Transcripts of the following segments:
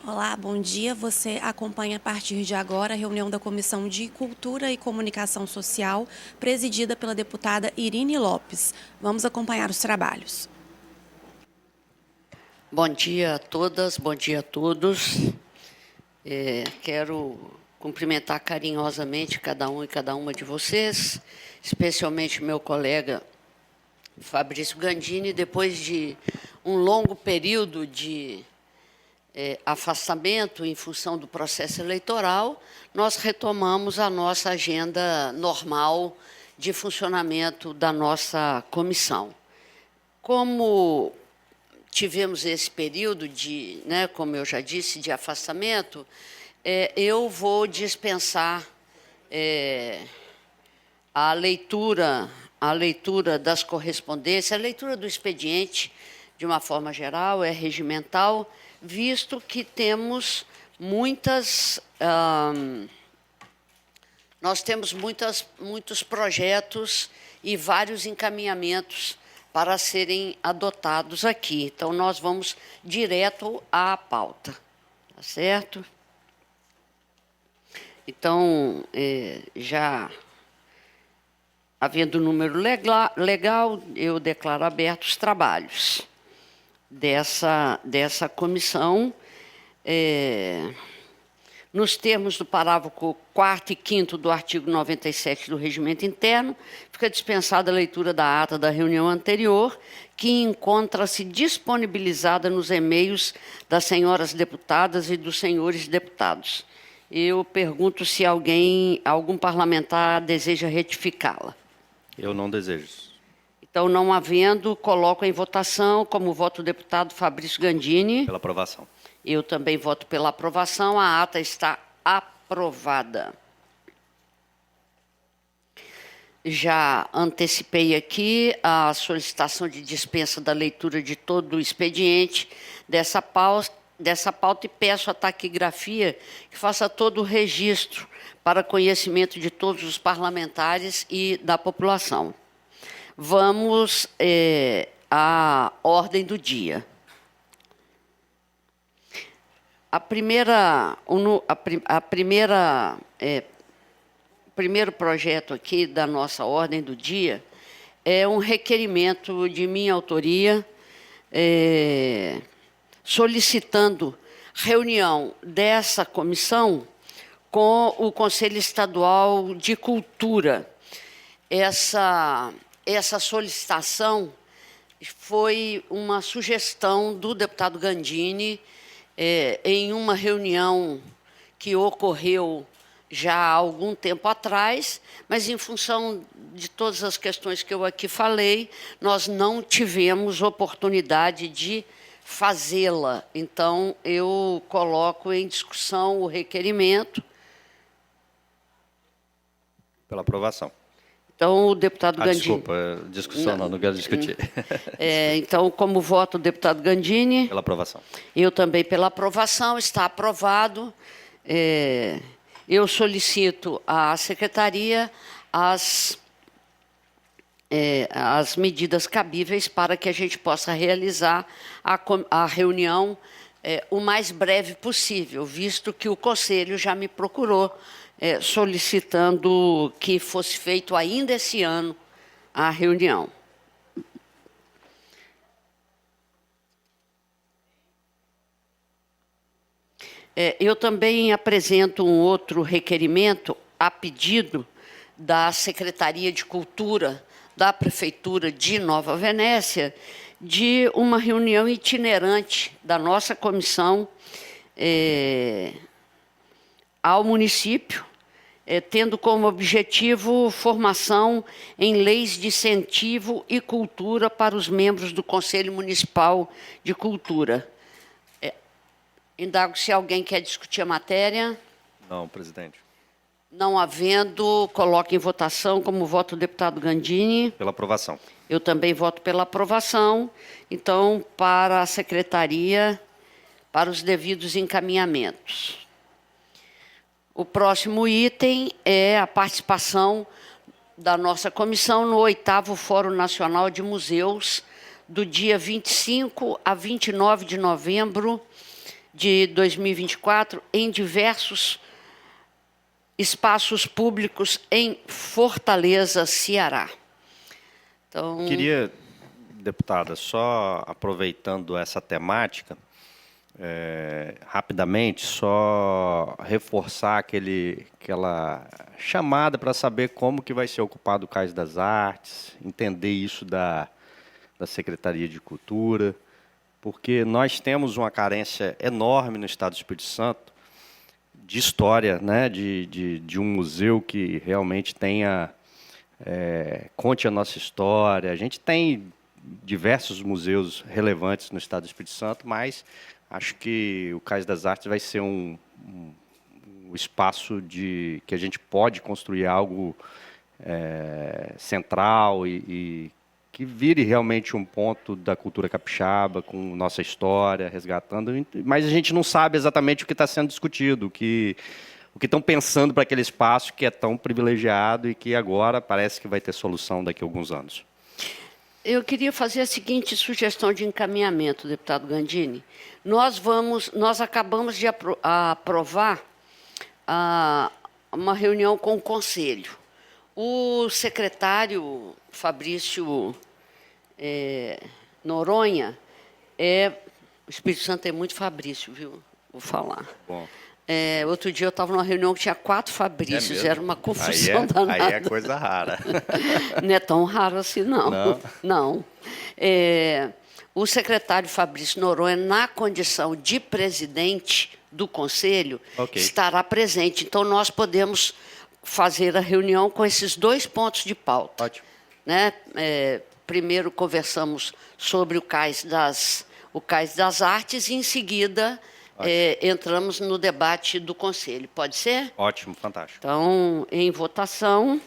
Olá, bom dia. Você acompanha a partir de agora a reunião da Comissão de Cultura e Comunicação Social, presidida pela deputada Irine Lopes. Vamos acompanhar os trabalhos. Bom dia a todas, bom dia a todos. Quero cumprimentar carinhosamente cada um e cada uma de vocês, especialmente meu colega Fabrício Gandini, depois de um longo período de afastamento em função do processo eleitoral, nós retomamos a nossa agenda normal de funcionamento da nossa comissão. Como tivemos esse período de, como eu já disse, de afastamento, eu vou dispensar a leitura das correspondências, a leitura do expediente, de uma forma geral, é regimental, visto que temos nós temos muitos projetos e vários encaminhamentos para serem adotados aqui. Então, nós vamos direto à pauta, tá certo? Então, já havendo número legal, eu declaro abertos os trabalhos dessa comissão. Nos termos do parágrafo 4º e 5º do artigo 97 do Regimento Interno, fica dispensada a leitura da ata da reunião anterior, que encontra-se disponibilizada nos e-mails das senhoras deputadas e dos senhores deputados. Eu pergunto se algum parlamentar deseja retificá-la. Eu não desejo. Então, não havendo, coloco em votação como voto o deputado Fabrício Gandini. Pela aprovação. Eu também voto pela aprovação. A ata está aprovada. Já antecipei aqui a solicitação de dispensa da leitura de todo o expediente dessa pauta e peço à taquigrafia que faça todo o registro para conhecimento de todos os parlamentares e da população. Vamos à ordem do dia. O primeiro projeto aqui da nossa ordem do dia é um requerimento de minha autoria, solicitando reunião dessa comissão com o Conselho Estadual de Cultura. Essa solicitação foi uma sugestão do deputado Gandini em uma reunião que ocorreu já há algum tempo atrás, mas em função de todas as questões que eu aqui falei, nós não tivemos oportunidade de fazê-la. Então, eu coloco em discussão o requerimento. Pela aprovação. Então, o deputado Gandini... Desculpa, discussão não quero discutir. Então, como voto o deputado Gandini... Pela aprovação. Eu também pela aprovação, está aprovado. Eu solicito à Secretaria as medidas cabíveis para que a gente possa realizar a reunião o mais breve possível, visto que o Conselho já me procurou solicitando que fosse feito ainda esse ano a reunião. Eu também apresento um outro requerimento a pedido da Secretaria de Cultura da Prefeitura de Nova Venécia, de uma reunião itinerante da nossa comissão ao município, tendo como objetivo formação em leis de incentivo e cultura para os membros do Conselho Municipal de Cultura. Indago se alguém quer discutir a matéria. Não, presidente. Não havendo, coloco em votação como voto o deputado Gandini. Pela aprovação. Eu também voto pela aprovação. Então, para a secretaria, para os devidos encaminhamentos. O próximo item é a participação da nossa comissão no 8º Fórum Nacional de Museus, do dia 25 a 29 de novembro de 2024 em diversos espaços públicos em Fortaleza, Ceará. Então, Queria, deputada, só aproveitando essa temática, rapidamente, só reforçar aquela chamada para saber como que vai ser ocupado o Cais das Artes, entender isso da Secretaria de Cultura, porque nós temos uma carência enorme no Estado do Espírito Santo de história, né, de um museu que realmente conte a nossa história. A gente tem diversos museus relevantes no Estado do Espírito Santo, mas acho que o Cais das Artes vai ser um espaço que a gente pode construir algo central e que vire realmente um ponto da cultura capixaba, com nossa história, resgatando. Mas a gente não sabe exatamente o que está sendo discutido, o que estão pensando para aquele espaço que é tão privilegiado e que agora parece que vai ter solução daqui a alguns anos. eu queria fazer a seguinte sugestão de encaminhamento, deputado Gandini. Nós acabamos de aprovar uma reunião com o Conselho. O secretário Fabrício Noronha, o Espírito Santo tem muito Fabrício, viu? Vou falar. Bom. Outro dia eu estava numa reunião que tinha 4 Fabrícios, mesmo? era uma confusão danada. Aí é coisa rara. Não é tão raro assim, não. Não. O secretário Fabrício Noronha, na condição de presidente do Conselho, estará presente. Então, nós podemos fazer a reunião com esses 2 pontos de pauta. Ótimo. Né? Primeiro, conversamos sobre o Cais das Artes e, em seguida, entramos no debate do Conselho. Pode ser? Ótimo, fantástico. Então, em votação,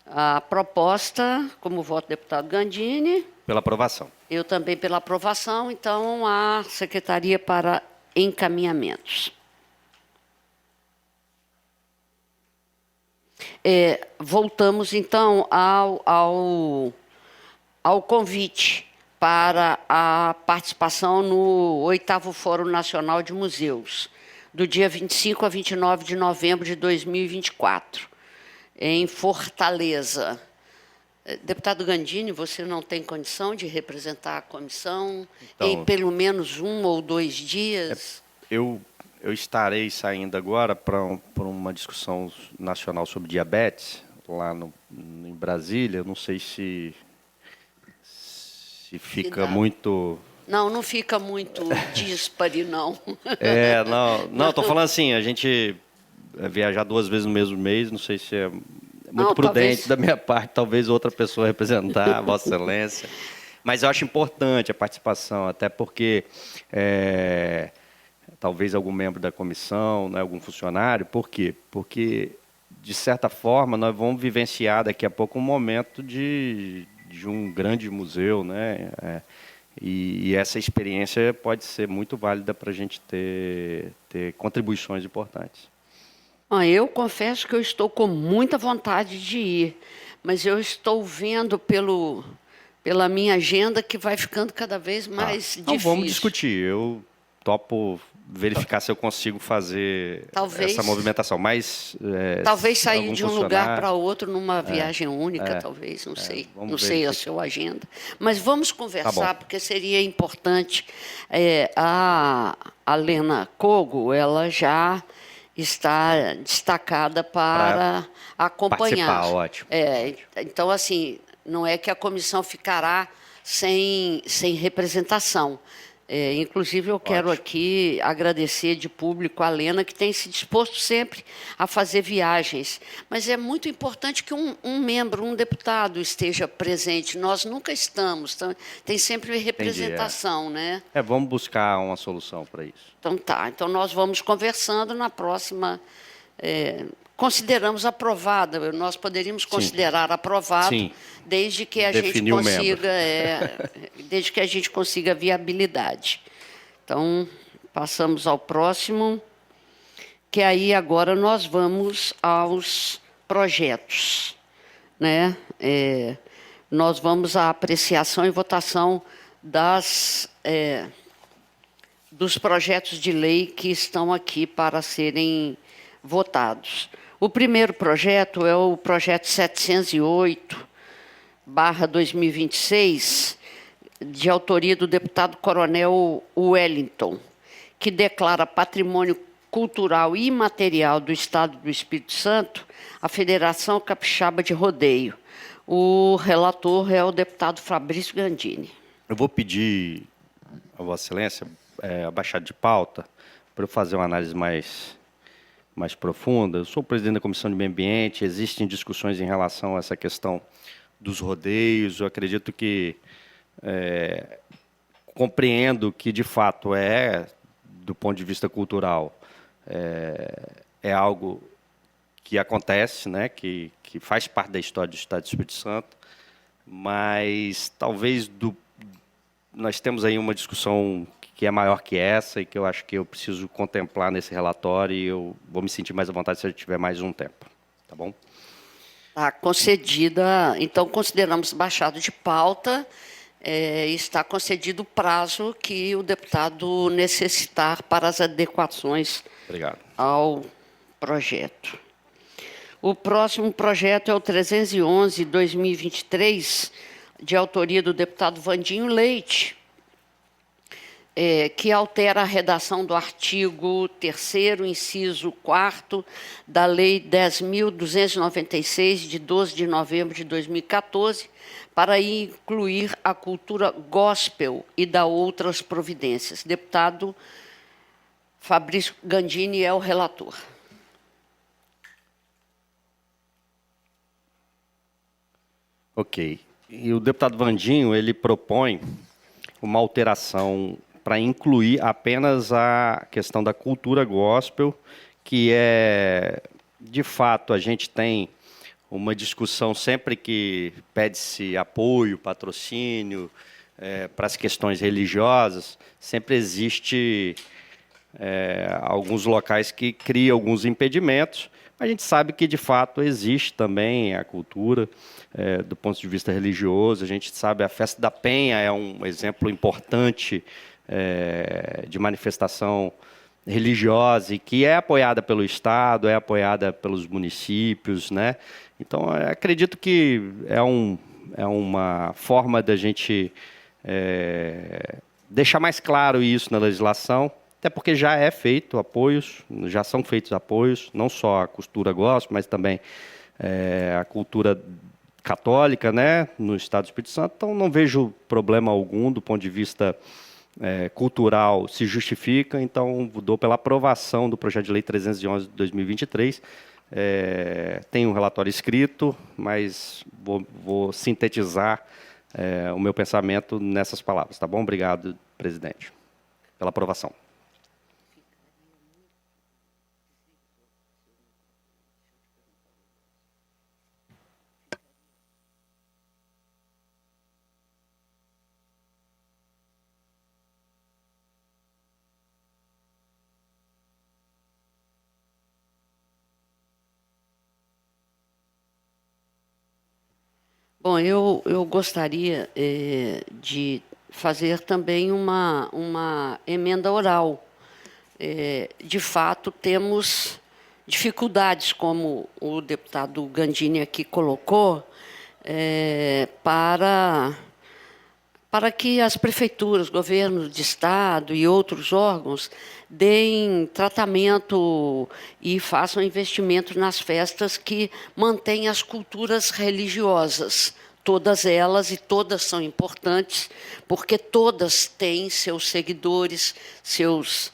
a proposta, como voto do deputado Gandini. Pela aprovação. Eu também pela aprovação, então, a Secretaria para encaminhamentos. Voltamos, então, ao convite para a participação no 8º Fórum Nacional de Museus, do dia 25 a 29 de novembro de 2024, em Fortaleza. Deputado Gandini, você não tem condição de representar a comissão em pelo menos 1 ou 2 dias? Eu estarei saindo agora para uma discussão nacional sobre diabetes, lá em Brasília. Não sei se fica muito... Não fica muito díspare, não. Não, estou falando assim, a gente viajar 2 vezes no mesmo mês, não sei se é muito prudente da minha parte, talvez outra pessoa representar, a Vossa Excelência. Mas eu acho importante a participação, até porque talvez algum membro da comissão, né, algum funcionário. Por quê? Porque, de certa forma, nós vamos vivenciar daqui a pouco um momento de um grande museu, né? E essa experiência pode ser muito válida para a gente ter contribuições importantes. Eu confesso que eu estou com muita vontade de ir, mas eu estou vendo pela minha agenda que vai ficando cada vez mais difícil. Então vamos discutir. Eu topo verificar se eu consigo fazer essa movimentação. Mas talvez sair de um lugar para outro numa viagem única, talvez, não sei. Não sei a sua agenda. Mas vamos conversar, porque seria importante. A Lena Kogo, ela já está destacada para acompanhar. Participar, ótimo. Então, assim, não é que a comissão ficará sem representação. Inclusive, eu quero aqui agradecer de público a Lena, que tem se disposto sempre a fazer viagens. Mas é muito importante que um membro, um deputado esteja presente. Nós nunca estamos, tem sempre representação, né? Vamos buscar uma solução para isso. Então tá, então nós vamos conversando na próxima. Consideramos aprovada, nós poderíamos considerar aprovado, desde que a gente consiga, desde que a gente consiga viabilidade. Então, passamos ao próximo, que aí agora nós vamos aos projetos, né? Nós vamos à apreciação e votação dos projetos de lei que estão aqui para serem votados. O primeiro projeto é o projeto 708/2026, de autoria do deputado Coronel Wellington, que declara patrimônio cultural e imaterial do Estado do Espírito Santo a Federação Capixaba de Rodeio. O relator é o deputado Fabrício Gandini. Eu vou pedir a Vossa Excelência abaixar de pauta para eu fazer uma análise mais profunda. Eu sou o presidente da Comissão de Meio Ambiente, existem discussões em relação a essa questão dos rodeios. Eu acredito que compreendo que, de fato, do ponto de vista cultural, é algo que acontece, né, que faz parte da história do Estado do Espírito Santo, mas talvez nós temos aí uma discussão que é maior que essa e que eu acho que eu preciso contemplar nesse relatório, e eu vou me sentir mais à vontade se eu tiver mais um tempo. Tá bom? Está concedida, então consideramos baixado de pauta, está concedido o prazo que o deputado necessitar para as adequações ao projeto. O próximo projeto é o 311/2023, de autoria do deputado Vandinho Leite, que altera a redação do artigo 3º, inciso 4º, da Lei 10.296, de 12 de novembro de 2014, para incluir a cultura gospel e dar outras providências. Deputado Fabrício Gandini é o relator. Ok. E o deputado Vandinho, ele propõe uma alteração para incluir apenas a questão da cultura gospel, que de fato, a gente tem uma discussão sempre que pede-se apoio, patrocínio para as questões religiosas, sempre existe alguns locais que criam alguns impedimentos. A gente sabe que, de fato, existe também a cultura do ponto de vista religioso. A gente sabe a Festa da Penha é um exemplo importante de manifestação religiosa e que é apoiada pelo Estado, é apoiada pelos municípios, né? Então, acredito que é uma forma da gente deixar mais claro isso na legislação, até porque já é feito apoios, já são feitos apoios, não só a cultura gospel, mas também a cultura católica, né, no Estado do Espírito Santo. Então, não vejo problema algum do ponto de vista cultural, se justifica. Então, dou pela aprovação do projeto de lei 311 de 2023. Tem um relatório escrito, mas vou sintetizar o meu pensamento nessas palavras. Tá bom? Obrigado, presidente, pela aprovação. Bom, eu gostaria de fazer também uma emenda oral. De fato, temos dificuldades, como o deputado Gandini aqui colocou, para que as prefeituras, governos de Estado e outros órgãos deem tratamento e façam investimentos nas festas que mantêm as culturas religiosas, todas elas, e todas são importantes, porque todas têm seus seguidores, seus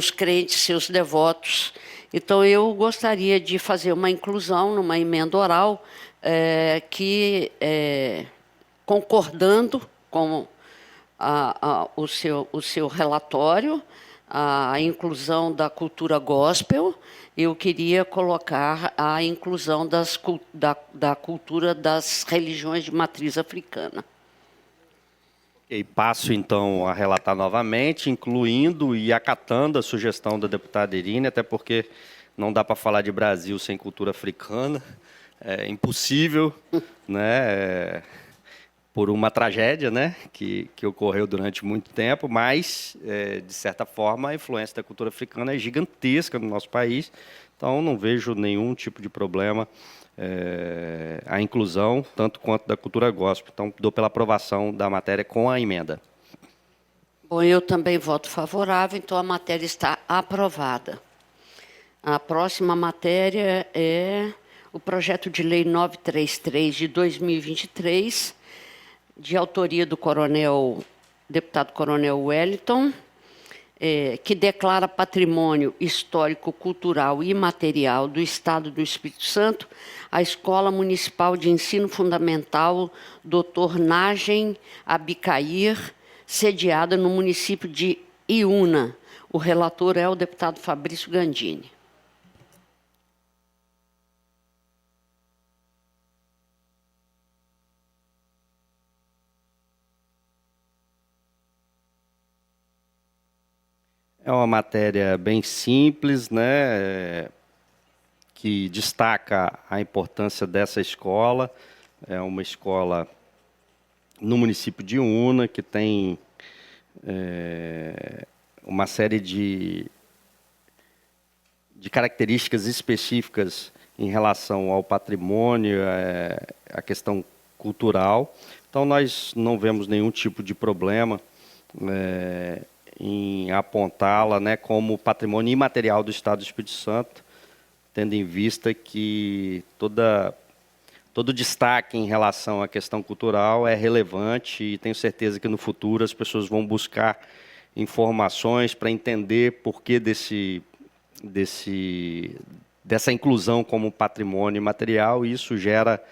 crentes, seus devotos. Então, eu gostaria de fazer uma inclusão numa emenda oral concordando com o seu relatório, a inclusão da cultura gospel. Eu queria colocar a inclusão da cultura das religiões de matriz africana. E passo, então, a relatar novamente, incluindo e acatando a sugestão da deputada Irine, até porque não dá para falar de Brasil sem cultura africana, é impossível, né? por uma tragédia, né, que ocorreu durante muito tempo, mas, de certa forma, a influência da cultura africana é gigantesca no nosso país, então não vejo nenhum tipo de problema a inclusão, tanto quanto da cultura gospel. Então, dou pela aprovação da matéria com a emenda. Bom, eu também voto favorável, então a matéria está aprovada. A próxima matéria é o projeto de lei 933 de 2023, de autoria do deputado Coronel Wellington, que declara patrimônio histórico, cultural e imaterial do Estado do Espírito Santo a Escola Municipal de Ensino Fundamental Dr. Nagem Abicair, sediada no município de Iúna. O relator é o deputado Fabrício Gandini. É uma matéria bem simples, né, que destaca a importância dessa escola. É uma escola no município de Iúna, que tem uma série de características específicas em relação ao patrimônio, à questão cultural. Então, nós não vemos nenhum tipo de problema em apontá-la, né, como patrimônio imaterial do Estado do Espírito Santo, tendo em vista que todo destaque em relação à questão cultural é relevante e tenho certeza que no futuro as pessoas vão buscar informações para entender por que dessa inclusão como patrimônio imaterial, e isso gera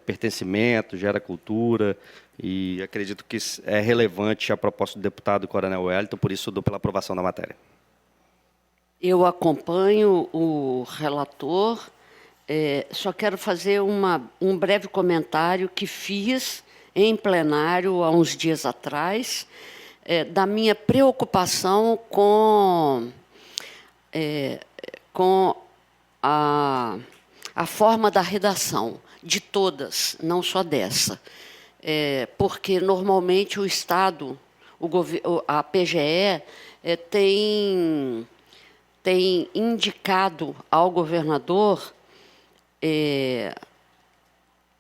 pertencimento, gera cultura, e acredito que é relevante a proposta do deputado Coronel Wellington, por isso dou pela aprovação da matéria. Eu acompanho o relator, só quero fazer um breve comentário que fiz em plenário há uns dias atrás, da minha preocupação com a forma da redação, de todas, não só dessa. Porque, normalmente, o Estado, a PGE, tem indicado ao governador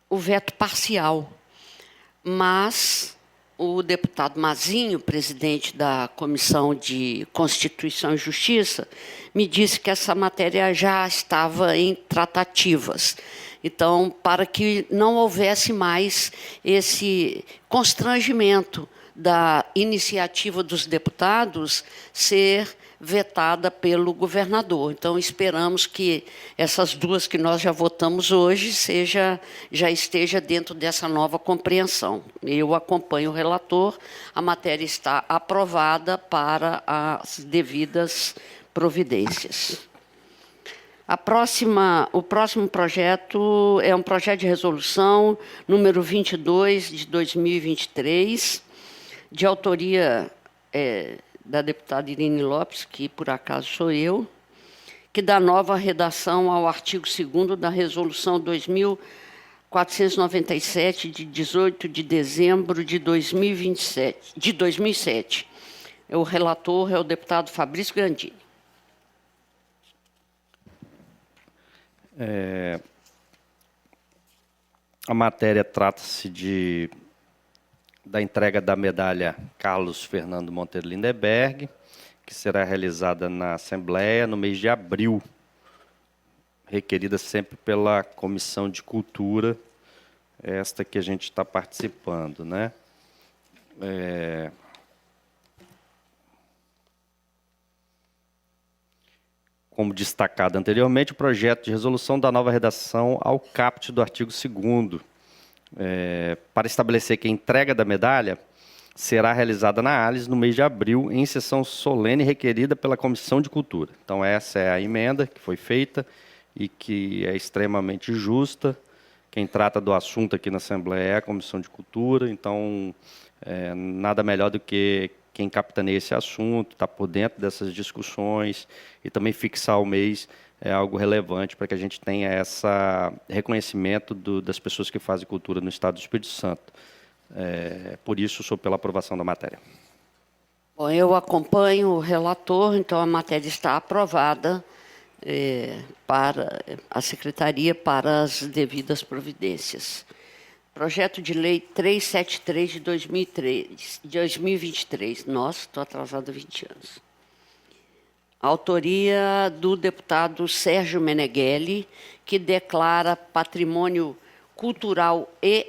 o veto parcial. Mas o deputado Mazinho, presidente da Comissão de Constituição e Justiça, me disse que essa matéria já estava em tratativas. Então, para que não houvesse mais esse constrangimento da iniciativa dos deputados ser vetada pelo governador. Então, esperamos que essas duas que nós já votamos hoje já esteja dentro dessa nova compreensão. Eu acompanho o relator, a matéria está aprovada para as devidas providências. O próximo projeto é um projeto de resolução número 22 de 2023, de autoria da deputada Irine Lopes, que por acaso sou eu, que dá nova redação ao artigo 2º da resolução 2497, de 18 de dezembro de 2007. O relator é o deputado Fabrício Gandini. A matéria trata-se da entrega da medalha Carlos Fernando Monteiro Lindeberg, que será realizada na Assembleia no mês de abril, requerida sempre pela Comissão de Cultura, esta que a gente está participando, né? Como destacado anteriormente, o projeto de resolução dá nova redação ao caput do artigo 2º, para estabelecer que a entrega da medalha será realizada na ALIS no mês de abril, em sessão solene requerida pela Comissão de Cultura. Então, essa é a emenda que foi feita e que é extremamente justa. Quem trata do assunto aqui na Assembleia é a Comissão de Cultura, então, nada melhor do que quem capitaneia esse assunto, está por dentro dessas discussões, e também fixar o mês é algo relevante para que a gente tenha esse reconhecimento das pessoas que fazem cultura no Estado do Espírito Santo. Por isso, sou pela aprovação da matéria. Bom, eu acompanho o relator, então a matéria está aprovada para a Secretaria para as devidas providências. Projeto de Lei 373 de 2023. Nossa, estou atrasada há 20 anos. Autoria do deputado Sérgio Meneghelli, que declara patrimônio cultural e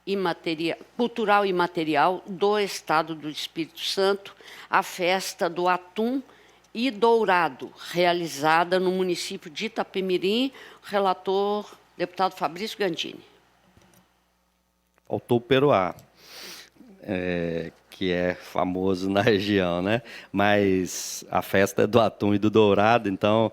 imaterial do Estado do Espírito Santo a festa do Atum e Dourado, realizada no município de Itapemirim. Relator, deputado Fabrício Gandini. Faltou o peruá, que é famoso na região, né? Mas a festa é do atum e do dourado, então,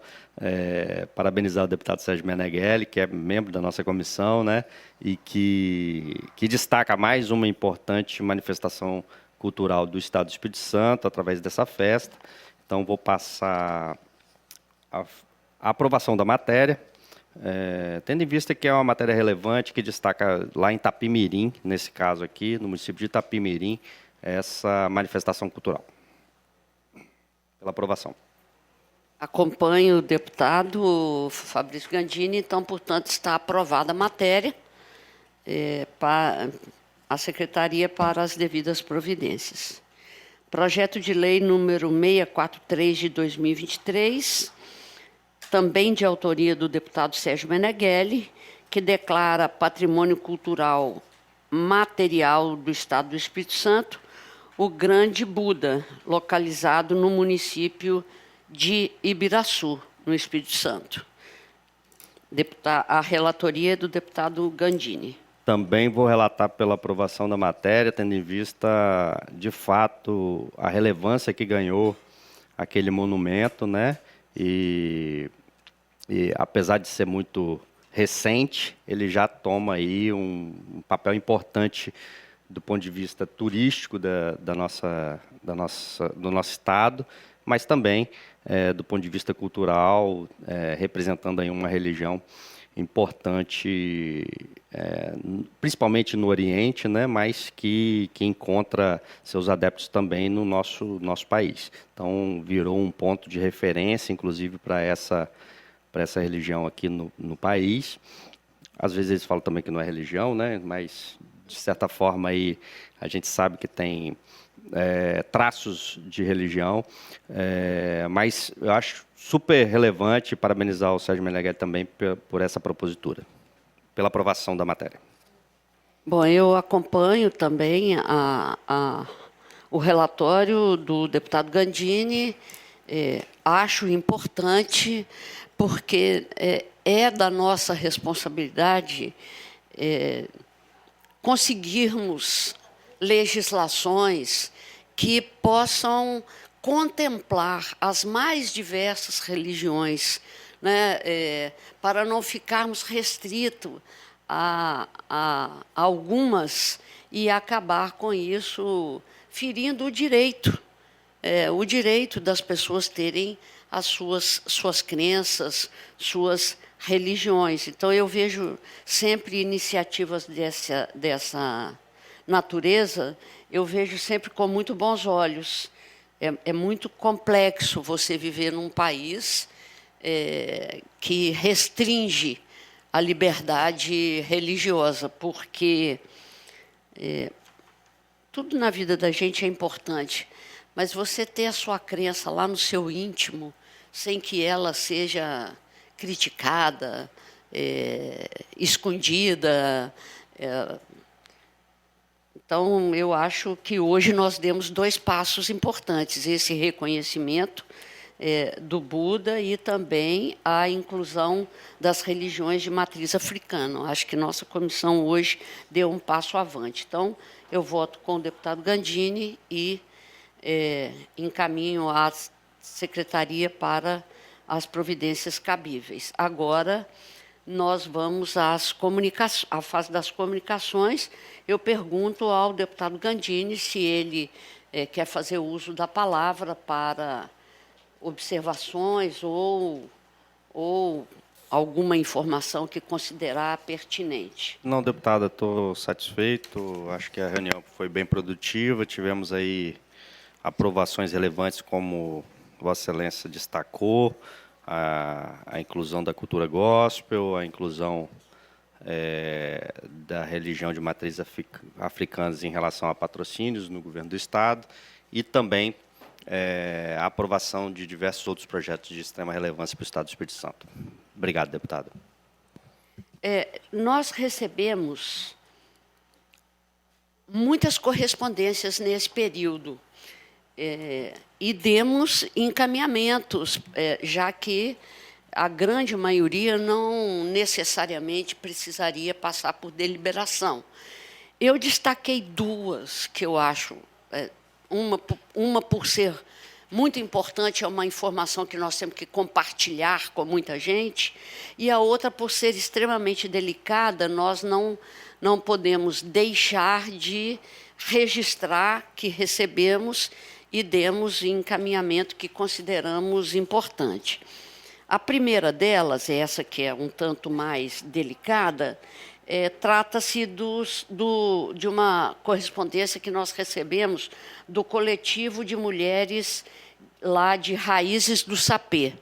parabenizar o deputado Sérgio Meneghelli, que é membro da nossa comissão, né? E que destaca mais uma importante manifestação cultural do Estado do Espírito Santo, através dessa festa. Então, vou passar a aprovação da matéria, tendo em vista que é uma matéria relevante, que destaca lá em Itapemirim, nesse caso aqui, no município de Itapemirim, essa manifestação cultural. Pela aprovação. Acompanho o deputado Fabrício Gandini, então, portanto, está aprovada a matéria para a Secretaria para as devidas providências. Projeto de Lei número 643 de 2023, também de autoria do deputado Sérgio Meneghelli, que declara patrimônio cultural material do Estado do Espírito Santo o Grande Buda, localizado no município de Ibiraçu, no Espírito Santo. A relatoria do deputado Gandini. Também vou relatar pela aprovação da matéria, tendo em vista, de fato, a relevância que ganhou aquele monumento, né? E apesar de ser muito recente, ele já toma aí um papel importante do ponto de vista turístico do nosso estado, mas também do ponto de vista cultural, representando aí uma religião importante, principalmente no Oriente, né, mas que encontra seus adeptos também no nosso país. Então, virou um ponto de referência, inclusive, para essa religião aqui no país. Às vezes eles falam também que não é religião, né, mas, de certa forma, aí, a gente sabe que tem traços de religião, mas eu acho super relevante parabenizar o Sérgio Meneghelli também por essa propositura, pela aprovação da matéria. Bom, eu acompanho também o relatório do deputado Gandini, acho importante, porque é da nossa responsabilidade conseguirmos legislações que possam contemplar as mais diversas religiões, né, para não ficarmos restritos a algumas e acabar com isso ferindo o direito das pessoas terem as suas crenças, suas religiões. Então, eu vejo sempre iniciativas dessa natureza, eu vejo sempre com muito bons olhos. É muito complexo você viver num país que restringe a liberdade religiosa, porque tudo na vida da gente é importante, mas você ter a sua crença lá no seu íntimo, sem que ela seja criticada, escondida. Então, eu acho que hoje nós demos 2 passos importantes, esse reconhecimento do Buda e também a inclusão das religiões de matriz africana. Acho que nossa comissão hoje deu um passo avante. Então, eu voto com o deputado Gandini e encaminho à secretaria para as providências cabíveis. Agora, nós vamos à fase das comunicações. Eu pergunto ao deputado Gandini se ele quer fazer uso da palavra para observações ou alguma informação que considerar pertinente. Não, deputada, estou satisfeito. Acho que a reunião foi bem produtiva. Tivemos aí aprovações relevantes, como Vossa Excelência destacou, a inclusão da cultura gospel, a inclusão da religião de matriz africanas em relação a patrocínios no governo do Estado e também a aprovação de diversos outros projetos de extrema relevância para o Estado do Espírito Santo. Obrigado, deputada. Nós recebemos muitas correspondências nesse período e demos encaminhamentos, já que a grande maioria não necessariamente precisaria passar por deliberação. Eu destaquei duas que eu acho, uma por ser muito importante, é uma informação que nós temos que compartilhar com muita gente, e a outra, por ser extremamente delicada, nós não podemos deixar de registrar que recebemos e demos encaminhamento que consideramos importante. A primeira delas, essa que é um tanto mais delicada, trata-se de uma correspondência que nós recebemos do coletivo de mulheres lá de Raízes do Sapê,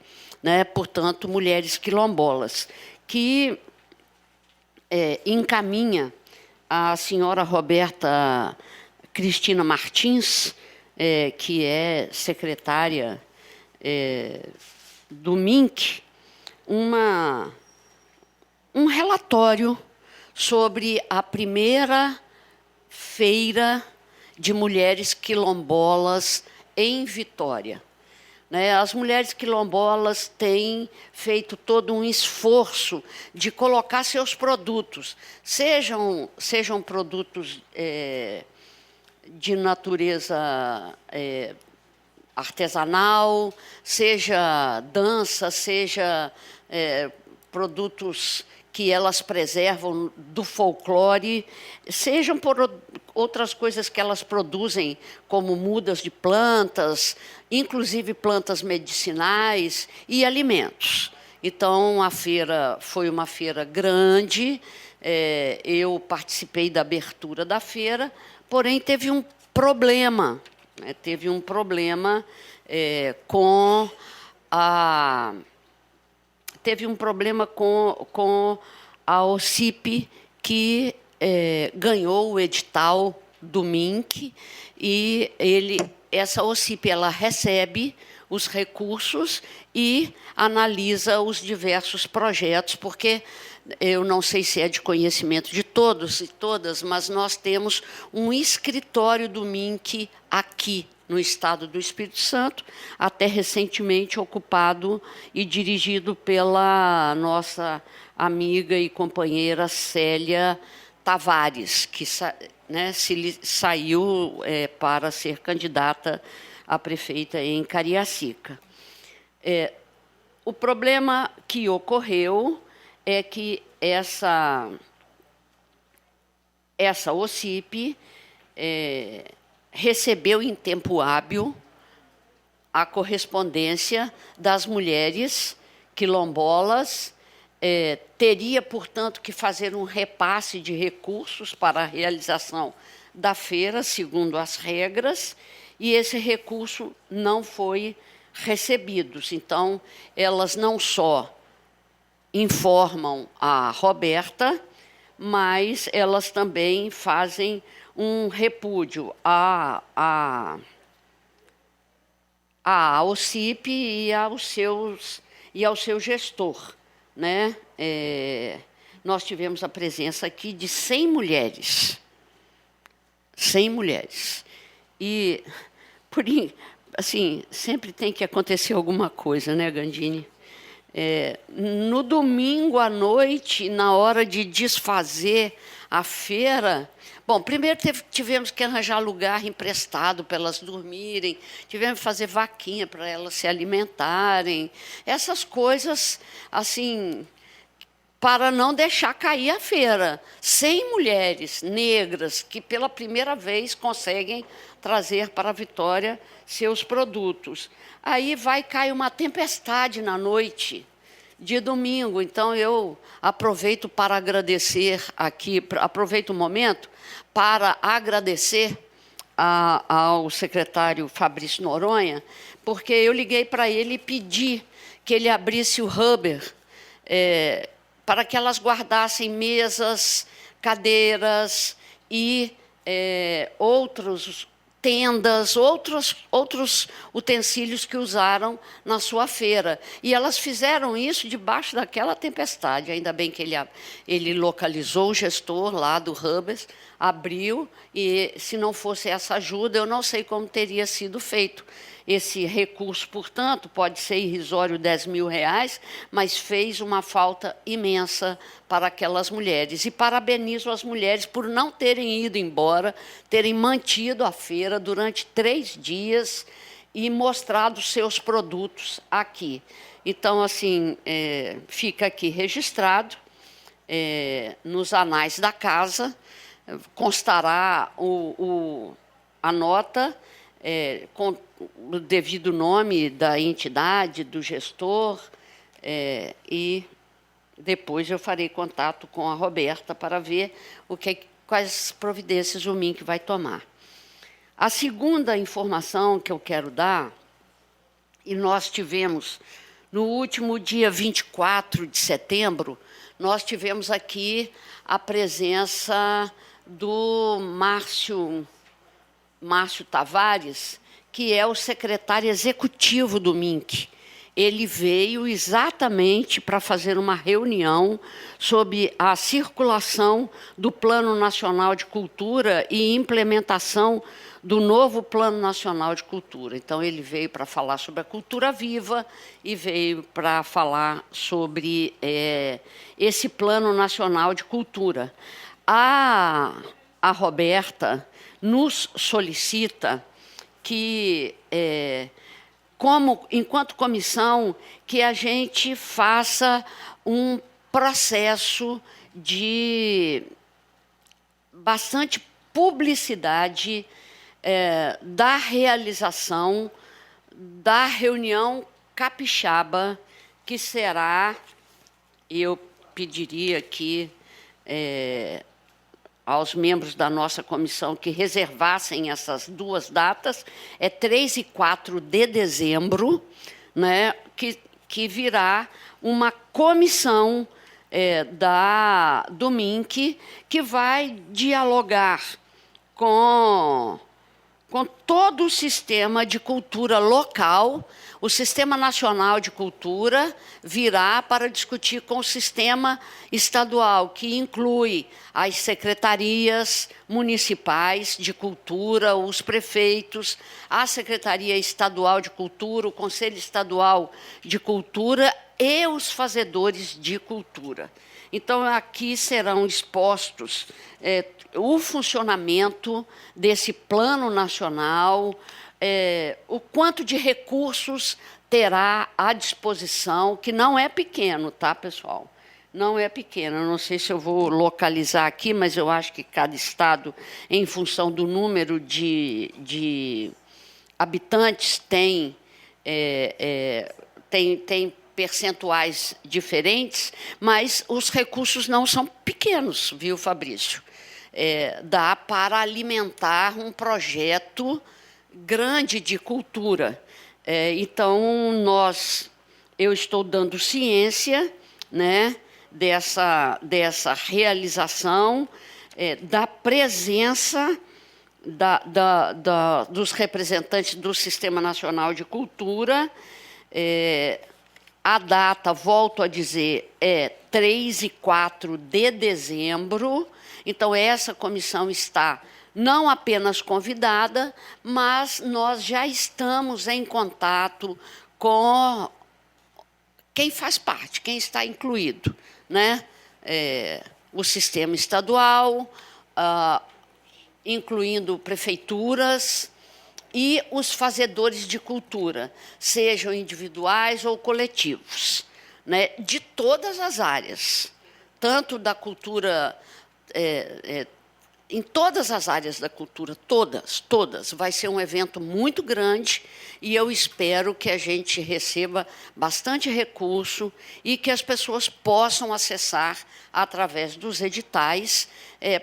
né? Portanto, mulheres quilombolas, que encaminha a senhora Roberta Cristina Martins, que é secretária do MINC, um relatório sobre a primeira feira de mulheres quilombolas em Vitória. As mulheres quilombolas têm feito todo um esforço de colocar seus produtos, sejam produtos de natureza artesanal, seja dança, seja produtos que elas preservam do folclore, sejam por outras coisas que elas produzem, como mudas de plantas, inclusive plantas medicinais e alimentos. Então, a feira foi uma feira grande, eu participei da abertura da feira, porém teve um problema, com a OCIP, que ganhou o edital do MINC, e essa OCIP ela recebe os recursos e analisa os diversos projetos, porque eu não sei se é de conhecimento de todos e todas, mas nós temos um escritório do MINC aqui no Estado do Espírito Santo, até recentemente ocupado e dirigido pela nossa amiga e companheira Célia Tavares, que saiu para ser candidata a prefeita em Cariacica. O problema que ocorreu é que essa OCIP recebeu em tempo hábil a correspondência das mulheres quilombolas, teria, portanto, que fazer um repasse de recursos para a realização da feira, segundo as regras, e esse recurso não foi recebido. Então, elas não só informam a Roberta, mas elas também fazem um repúdio à OCIP e ao seu gestor. Nós tivemos a presença aqui de 100 mulheres. 100 mulheres. E, assim, sempre tem que acontecer alguma coisa, né, Gandini? No domingo à noite, na hora de desfazer a feira, bom, primeiro tivemos que arranjar lugar emprestado para elas dormirem, tivemos que fazer vaquinha para elas se alimentarem, essas coisas, assim, para não deixar cair a feira. 100 mulheres negras que, pela primeira vez, conseguem trazer para a Vitória seus produtos. Aí cai uma tempestade na noite, de domingo. Então, eu aproveito para agradecer aqui, aproveito o momento para agradecer ao secretário Fabrício Noronha, porque eu liguei para ele e pedi que ele abrisse o Huber para que elas guardassem mesas, cadeiras e outros tendas, outros utensílios que usaram na sua feira. E elas fizeram isso debaixo daquela tempestade. Ainda bem que ele localizou o gestor lá do Hubers, abriu, e se não fosse essa ajuda, eu não sei como teria sido feito. Esse recurso, portanto, pode ser irrisório, R$10.000, mas fez uma falta imensa para aquelas mulheres. E parabenizo as mulheres por não terem ido embora, terem mantido a feira durante 3 dias e mostrado seus produtos aqui. Então, assim, fica aqui registrado nos anais da casa, constará a nota com o devido nome da entidade, do gestor, e depois eu farei contato com a Roberta para ver quais providências o MINC vai tomar. A segunda informação que eu quero dar, e nós tivemos, no último dia 24 de setembro, nós tivemos aqui a presença do Márcio Tavares, que é o secretário executivo do MINC. Ele veio exatamente para fazer uma reunião sobre a circulação do Plano Nacional de Cultura e implementação do novo Plano Nacional de Cultura. Então, ele veio para falar sobre a cultura viva e veio para falar sobre esse Plano Nacional de Cultura. A Roberta nos solicita que, enquanto comissão, que a gente faça um processo de bastante publicidade da realização da reunião capixaba, que será, eu pediria que aos membros da nossa comissão que reservassem essas 2 datas, 3 e 4 de dezembro, né, que virá uma comissão do MINC, que vai dialogar com todo o sistema de cultura local. O Sistema Nacional de Cultura virá para discutir com o sistema estadual, que inclui as secretarias municipais de cultura, os prefeitos, a Secretaria Estadual de Cultura, o Conselho Estadual de Cultura e os fazedores de cultura. Então, aqui serão expostos o funcionamento desse plano nacional, o quanto de recursos terá à disposição, que não é pequeno, tá, pessoal? Não é pequeno. Eu não sei se eu vou localizar aqui, mas eu acho que cada estado, em função do número de habitantes, tem percentuais diferentes, mas os recursos não são pequenos, viu, Fabrício? Dá para alimentar um projeto grande de cultura. Então, eu estou dando ciência, né, dessa realização, da presença dos representantes do Sistema Nacional de Cultura. A data, volto a dizer, 3 e 4 de dezembro. Então, essa comissão está não apenas convidada, mas nós já estamos em contato com quem faz parte, quem está incluído, né? O sistema estadual, incluindo prefeituras, e os fazedores de cultura, sejam individuais ou coletivos, né? De todas as áreas, tanto da cultura em todas as áreas da cultura, todas. Vai ser um evento muito grande e eu espero que a gente receba bastante recurso e que as pessoas possam acessar através dos editais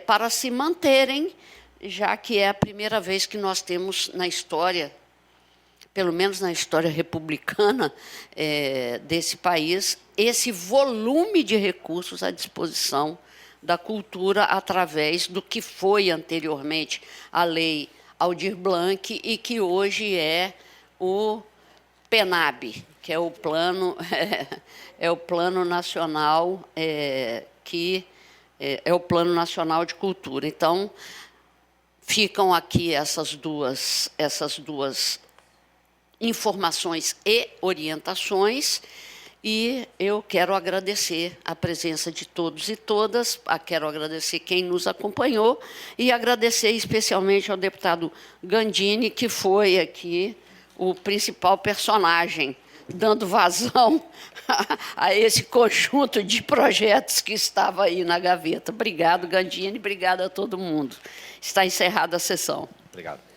para se manterem, já que é a primeira vez que nós temos na história, pelo menos na história republicana desse país, esse volume de recursos à disposição da cultura através do que foi anteriormente a Lei Aldir Blanc e que hoje é o PNAB, que é o Plano, é o Plano Nacional, que é o Plano Nacional de Cultura. Então, ficam aqui essas duas informações e orientações, e eu quero agradecer a presença de todos e todas, quero agradecer quem nos acompanhou e agradecer especialmente ao deputado Gandini, que foi aqui o principal personagem, dando vazão a esse conjunto de projetos que estava aí na gaveta. Obrigado, Gandini, obrigado a todo mundo. Está encerrada a sessão. Obrigado.